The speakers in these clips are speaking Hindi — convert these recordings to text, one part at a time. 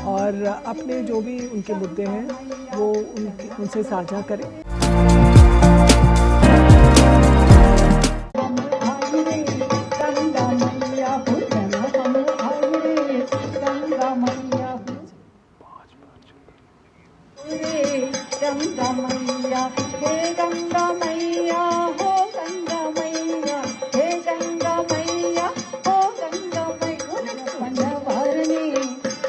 और अपने जो भी उनके मुद्दे हैं वो उनसे साझा करें। गंगा मैया हे गंगा मैया हो गंगा मैया हे गंगा मैया हो गंगा मैया भरनी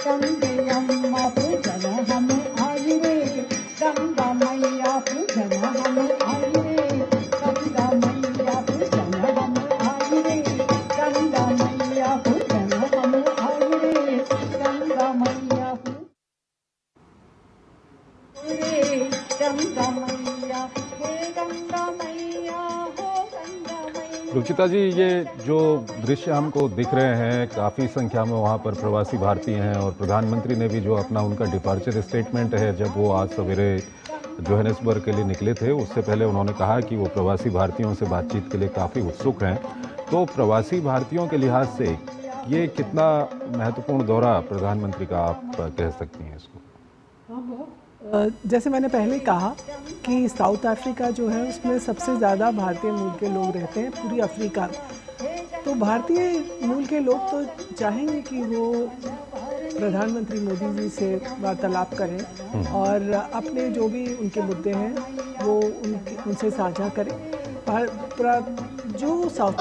गंगे अम्मा पूजन हम आई रे गंगा मैया पूजन हम आई रे गंगा मैया पूजन हम आई रे गंगा मैया पूजन हम आई रे गंगा मैया रुचिता जी, ये जो दृश्य हमको दिख रहे हैं, काफ़ी संख्या में वहाँ पर प्रवासी भारतीय हैं और प्रधानमंत्री ने भी जो अपना उनका डिपार्चर स्टेटमेंट है, जब वो आज सवेरे जोहानिसबर्ग के लिए निकले थे, उससे पहले उन्होंने कहा कि वो प्रवासी भारतीयों से बातचीत के लिए काफ़ी उत्सुक हैं। तो प्रवासी भारतीयों के लिहाज से ये कितना महत्वपूर्ण दौरा प्रधानमंत्री का आप कह सकती हैं इसको? जैसे मैंने पहले कहा कि साउथ अफ्रीका जो है उसमें सबसे ज़्यादा भारतीय मूल के लोग रहते हैं पूरी अफ्रीका। तो भारतीय मूल के लोग तो चाहेंगे कि वो प्रधानमंत्री मोदी जी से वार्तालाप करें और अपने जो भी उनके मुद्दे हैं वो उनसे साझा करें। जो साउथ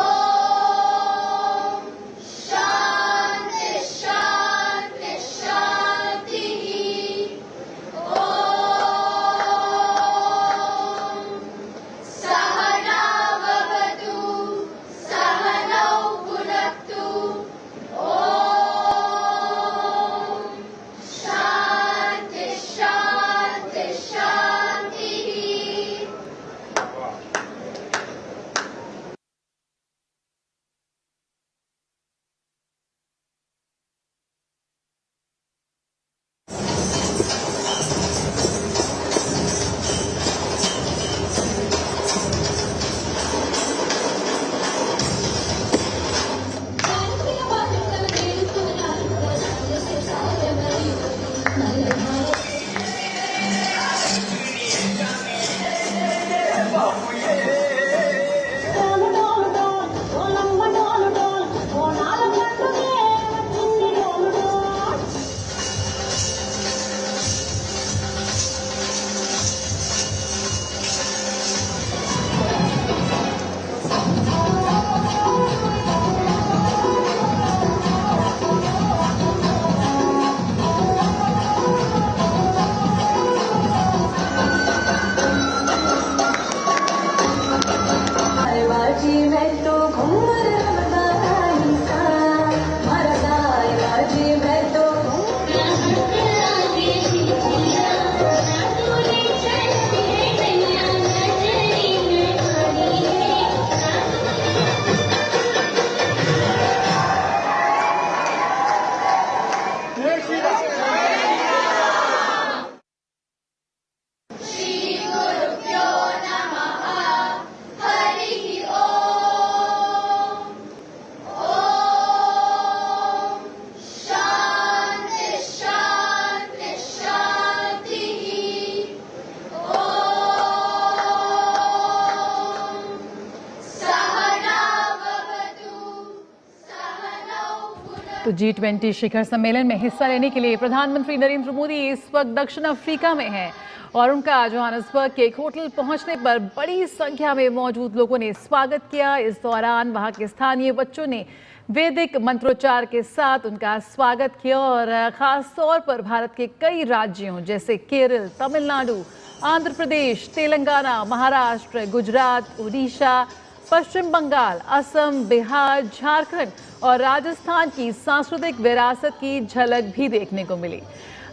तो G20 शिखर सम्मेलन में हिस्सा लेने के लिए प्रधानमंत्री नरेंद्र मोदी इस वक्त दक्षिण अफ्रीका में हैं और उनका जोहानिसबर्ग के एक होटल पहुंचने पर बड़ी संख्या में मौजूद लोगों ने स्वागत किया। इस दौरान वहां के स्थानीय बच्चों ने वैदिक मंत्रोच्चार के साथ उनका स्वागत किया और खास तौर पर भारत के कई राज्यों जैसे केरल, तमिलनाडु, आंध्र प्रदेश, तेलंगाना, महाराष्ट्र, गुजरात, उड़ीसा, पश्चिम बंगाल, असम, बिहार, झारखंड और राजस्थान की सांस्कृतिक विरासत की झलक भी देखने को मिली।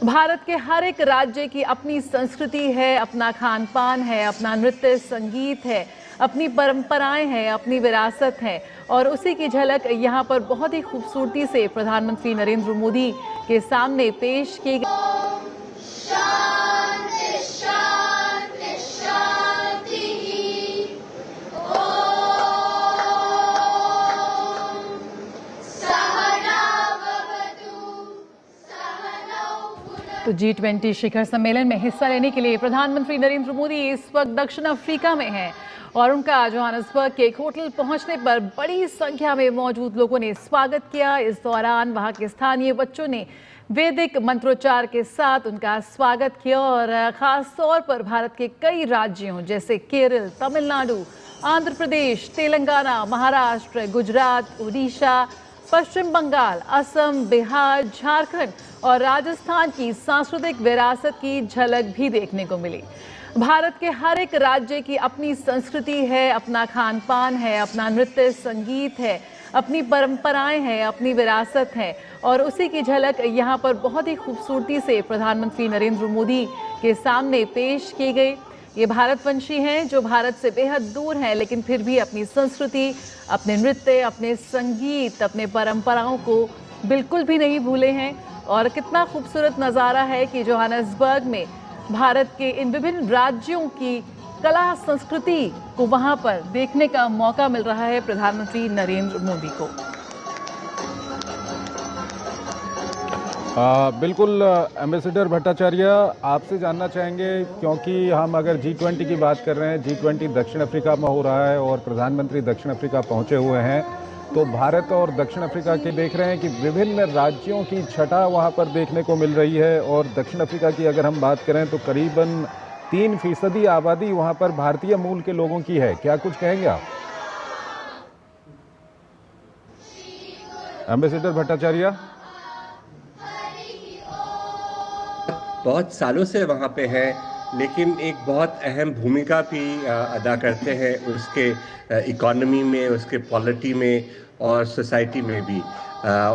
भारत के हर एक राज्य की अपनी संस्कृति है, अपना खान पान है, अपना नृत्य संगीत है, अपनी परंपराएं हैं, अपनी विरासत है और उसी की झलक यहाँ पर बहुत ही खूबसूरती से प्रधानमंत्री नरेंद्र मोदी के सामने पेश की गई। तो G20 शिखर सम्मेलन में हिस्सा लेने के लिए प्रधानमंत्री नरेंद्र मोदी इस वक्त दक्षिण अफ्रीका में हैं और उनका जोहानिसबर्ग के एक होटल पहुंचने पर बड़ी संख्या में मौजूद लोगों ने स्वागत किया। इस दौरान वहां के स्थानीय बच्चों ने वैदिक मंत्रोच्चार के साथ उनका स्वागत किया और खास तौर पर भारत के कई राज्यों जैसे केरल, तमिलनाडु, आंध्र प्रदेश, तेलंगाना, महाराष्ट्र, गुजरात, उड़ीसा, पश्चिम बंगाल, असम, बिहार, झारखंड और राजस्थान की सांस्कृतिक विरासत की झलक भी देखने को मिली। भारत के हर एक राज्य की अपनी संस्कृति है, अपना खान पान है, अपना नृत्य संगीत है, अपनी परंपराएं हैं, अपनी विरासत है और उसी की झलक यहाँ पर बहुत ही खूबसूरती से प्रधानमंत्री नरेंद्र मोदी के सामने पेश की गई। ये भारतवंशी हैं जो भारत से बेहद दूर हैं, लेकिन फिर भी अपनी संस्कृति, अपने नृत्य, अपने संगीत, अपने परंपराओं को बिल्कुल भी नहीं भूले हैं। और कितना खूबसूरत नज़ारा है कि जोहानिसबर्ग में भारत के इन विभिन्न राज्यों की कला संस्कृति को वहां पर देखने का मौका मिल रहा है प्रधानमंत्री नरेंद्र मोदी को। बिल्कुल एम्बेसडर भट्टाचार्य, आपसे जानना चाहेंगे क्योंकि हम अगर G20 की बात कर रहे हैं, G20 दक्षिण अफ्रीका में हो रहा है और प्रधानमंत्री दक्षिण अफ्रीका पहुंचे हुए हैं, तो भारत और दक्षिण अफ्रीका के देख रहे हैं कि विभिन्न राज्यों की छटा वहां पर देखने को मिल रही है और दक्षिण अफ्रीका की अगर हम बात करें तो करीबन 3% आबादी वहां पर भारतीय मूल के लोगों की है। क्या कुछ कहेंगे आप एम्बेसडर भट्टाचार्य? बहुत सालों से वहाँ पे हैं, लेकिन एक बहुत अहम भूमिका भी अदा करते हैं उसके इकोनॉमी में, उसके पॉलिटी में और सोसाइटी में भी।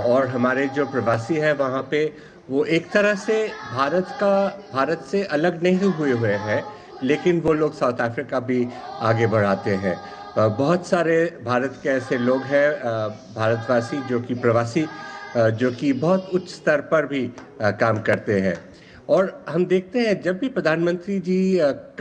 और हमारे जो प्रवासी हैं वहाँ पे, वो एक तरह से भारत से अलग नहीं हुए हैं, लेकिन वो लोग साउथ अफ्रीका भी आगे बढ़ाते हैं। बहुत सारे भारत के ऐसे लोग हैं, भारतवासी जो कि प्रवासी, जो कि बहुत उच्च स्तर पर भी काम करते हैं। और हम देखते हैं जब भी प्रधानमंत्री जी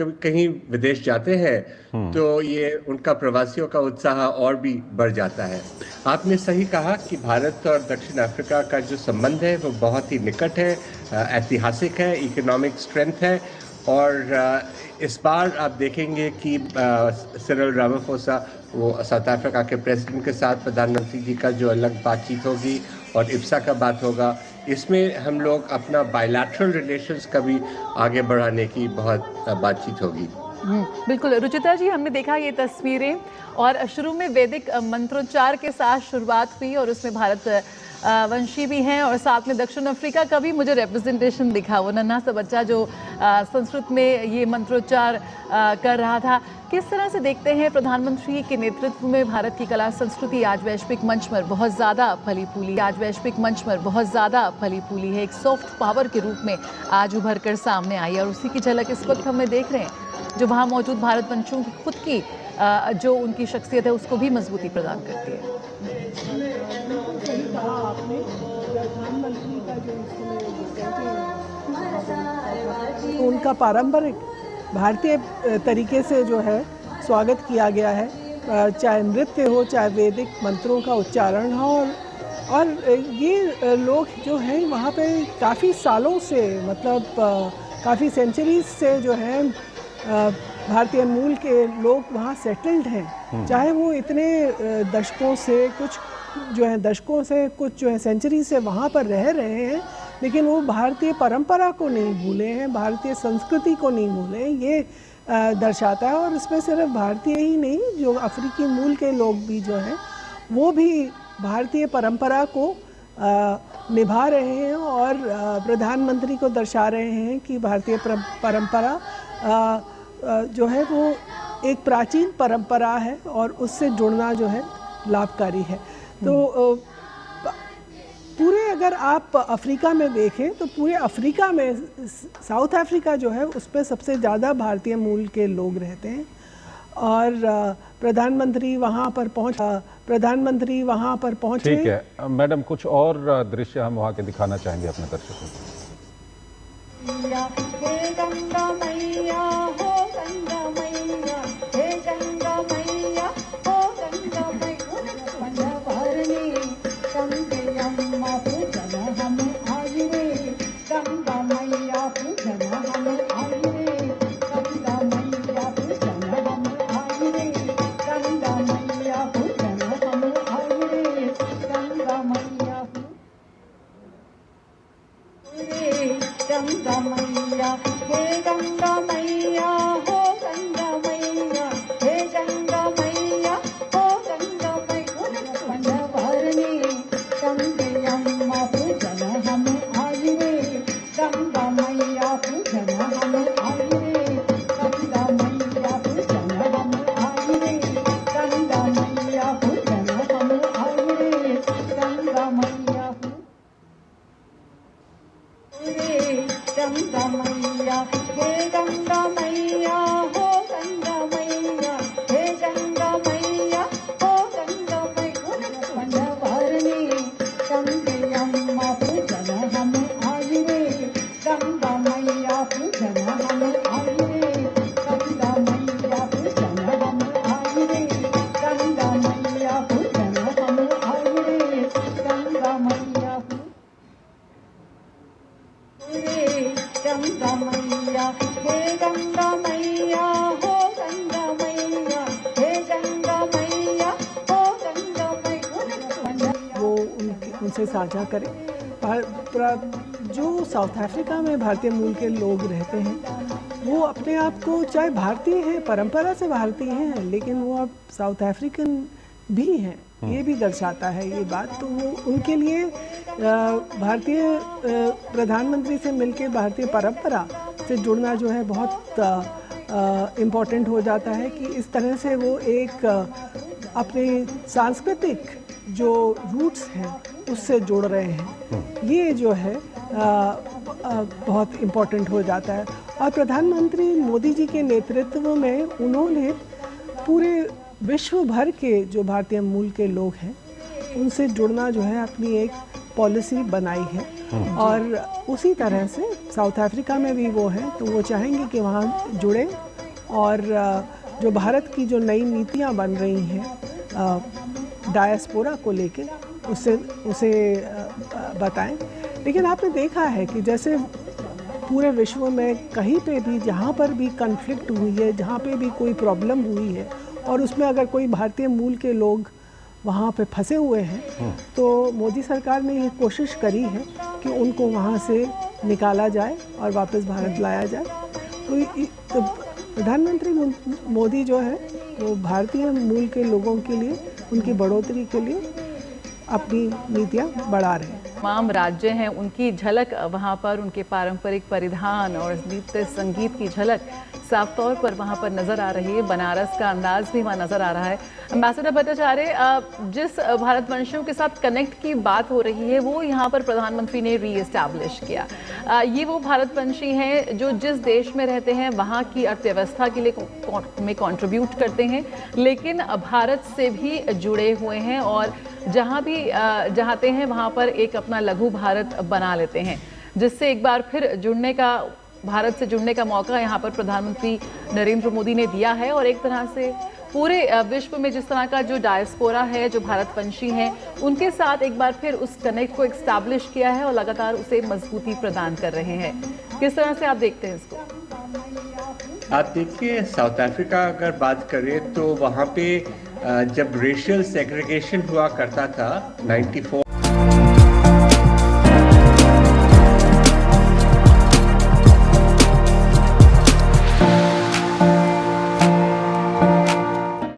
कहीं विदेश जाते हैं तो ये उनका प्रवासियों का उत्साह और भी बढ़ जाता है। आपने सही कहा कि भारत और दक्षिण अफ्रीका का जो संबंध है वो बहुत ही निकट है, ऐतिहासिक है, इकोनॉमिक स्ट्रेंथ है। और इस बार आप देखेंगे कि सिरिल रामाफोसा, वो साउथ अफ्रीका के प्रेसिडेंट के साथ प्रधानमंत्री जी का जो अलग बातचीत होगी और इब्सा का बात होगा, इसमें हम लोग अपना बायलैटरल रिलेशंस का भी आगे बढ़ाने की बहुत बातचीत होगी। बिल्कुल रुचिता जी, हमने देखा ये तस्वीरें और शुरू में वैदिक मंत्रोच्चार के साथ शुरुआत हुई और उसमें भारत वंशी भी हैं और साथ में दक्षिण अफ्रीका का भी मुझे रिप्रेजेंटेशन दिखा। वो नन्हा सा बच्चा जो संस्कृत में ये मंत्रोच्चार कर रहा था। किस तरह से देखते हैं प्रधानमंत्री के नेतृत्व में भारत की कला संस्कृति आज वैश्विक मंच पर बहुत ज़्यादा फली फूली है, एक सॉफ्ट पावर के रूप में आज उभर कर सामने आई और उसी की झलक इस वक्त हमें देख रहे हैं, जो वहाँ मौजूद भारतवंशियों की खुद की जो उनकी शख्सियत है उसको भी मजबूती प्रदान करती है। सही कहा आपने, प्रधानमंत्री का जो इसमें उनका पारंपरिक भारतीय तरीके से जो है स्वागत किया गया है, चाहे नृत्य हो, चाहे वैदिक मंत्रों का उच्चारण हो। और ये लोग जो हैं वहाँ पे काफ़ी सालों से, मतलब काफ़ी सेंचुरीज से जो है भारतीय मूल के लोग वहाँ सेटल्ड हैं। चाहे वो इतने दशकों से कुछ जो है सेंचुरी से वहाँ पर रह रहे हैं, लेकिन वो भारतीय परंपरा को नहीं भूले हैं, भारतीय संस्कृति को नहीं भूले हैं। ये दर्शाता है। और इसमें सिर्फ भारतीय ही नहीं, जो अफ्रीकी मूल के लोग भी जो हैं वो भी भारतीय परंपरा को निभा रहे हैं और प्रधानमंत्री को दर्शा रहे हैं कि भारतीय परंपरा जो है वो एक प्राचीन परंपरा है और उससे जुड़ना जो है लाभकारी है। तो पूरे अगर आप अफ्रीका में देखें तो पूरे अफ्रीका में साउथ अफ्रीका जो है उसमें सबसे ज़्यादा भारतीय मूल के लोग रहते हैं और प्रधानमंत्री वहाँ पर पहुँचे। ठीक है मैडम, कुछ और दृश्य हम वहाँ के दिखाना चाहेंगे अपने दर्शकों को। हे गंगा मैया हो गंगा मैया, हे गंगा मैया हो गंगा मैया, भरनी गंगे अम्मा पूजन हम आज रे गंगा मैया। गंगा मैया हे गंगा मैया हो गंगा मैया हे गंगा मैया हो गंगा मैया पंडवारणी गंगेयम्मा पूजन हम आई रे गंगा मैया पूजन हम आई रे गंगा मैया पूजन हम आई रे गंगा मैया पूजन हम आई रे गंगा मैया गंगा मैया हे गंगा मैया हो गंगा मैया हे गंगा मैया हो गंगा मैया पंडवारणी गंगेयम्मा पूजन हम आई रे गंगा मैया पूजन हम आई रे गंगा मैया पूजन हम आई रे गंगा मैया पूजन हम आई रे गंगा मैया गंगा मैया हे गंगा मैया हो गंगा मैया हे गंगा मैया हो गंगा मैया वो उनसे साझा करें। जो साउथ अफ्रीका में भारतीय मूल के लोग रहते हैं वो अपने आप को चाहे भारतीय हैं, परंपरा से भारतीय हैं, लेकिन वो अब साउथ अफ्रीकन भी हैं, ये भी दर्शाता है ये बात। तो वो उनके लिए भारतीय प्रधानमंत्री से मिलके भारतीय परंपरा से जुड़ना जो है बहुत इम्पोर्टेंट हो जाता है कि इस तरह से वो एक अपने सांस्कृतिक जो रूट्स हैं उससे जुड़ रहे हैं। ये जो है बहुत इम्पोर्टेंट हो जाता है। और प्रधानमंत्री मोदी जी के नेतृत्व में उन्होंने पूरे विश्व भर के जो भारतीय मूल के लोग हैं उनसे जुड़ना जो है अपनी एक पॉलिसी बनाई है। और उसी तरह से साउथ अफ्रीका में भी वो हैं, तो वो चाहेंगे कि वहाँ जुड़ें और जो भारत की जो नई नीतियाँ बन रही हैं डायस्पोरा को लेके उसे बताएं। लेकिन आपने देखा है कि जैसे पूरे विश्व में कहीं पे भी जहाँ पर भी कन्फ्लिक्ट हुई है, जहाँ पे भी कोई प्रॉब्लम हुई है और उसमें अगर कोई भारतीय मूल के लोग वहाँ पे फंसे हुए हैं तो मोदी सरकार ने ये कोशिश करी है कि उनको वहाँ से निकाला जाए और वापस भारत लाया जाए। तो प्रधानमंत्री मोदी जो है वो भारतीय मूल के लोगों के लिए उनकी बढ़ोतरी के लिए अपनी नीतियाँ बढ़ा रहे हैं। तमाम राज्य हैं उनकी झलक वहाँ पर, उनके पारंपरिक परिधान और नृत्य संगीत की झलक साफ तौर पर वहाँ पर नज़र आ रही है। बनारस का अंदाज भी वहाँ नज़र आ रहा है। एम्बेसडर भट्टाचार्य, जिस भारतवंशियों के साथ कनेक्ट की बात हो रही है वो यहाँ पर प्रधानमंत्री ने री एस्टैब्लिश किया। ये वो भारतवंशी हैं जो जिस देश में रहते हैं वहाँ की अर्थव्यवस्था के लिए में कंट्रीब्यूट करते हैं, लेकिन भारत से भी जुड़े हुए हैं और जहाँ भी चाहते हैं वहाँ पर एक अपना लघु भारत बना लेते हैं, जिससे एक बार फिर भारत से जुड़ने का मौका यहाँ पर प्रधानमंत्री नरेंद्र मोदी ने दिया है। और एक तरह से पूरे विश्व में जिस तरह का जो डायस्पोरा है, जो भारतवंशी हैं, उनके साथ एक बार फिर उस कनेक्ट को एस्टैब्लिश किया है और लगातार उसे मजबूती प्रदान कर रहे हैं। किस तरह से आप देखते हैं इसको? आप देखिए, साउथ अफ्रीका अगर बात करें तो वहाँ पे जब रेशियल सेग्रीगेशन हुआ करता था 94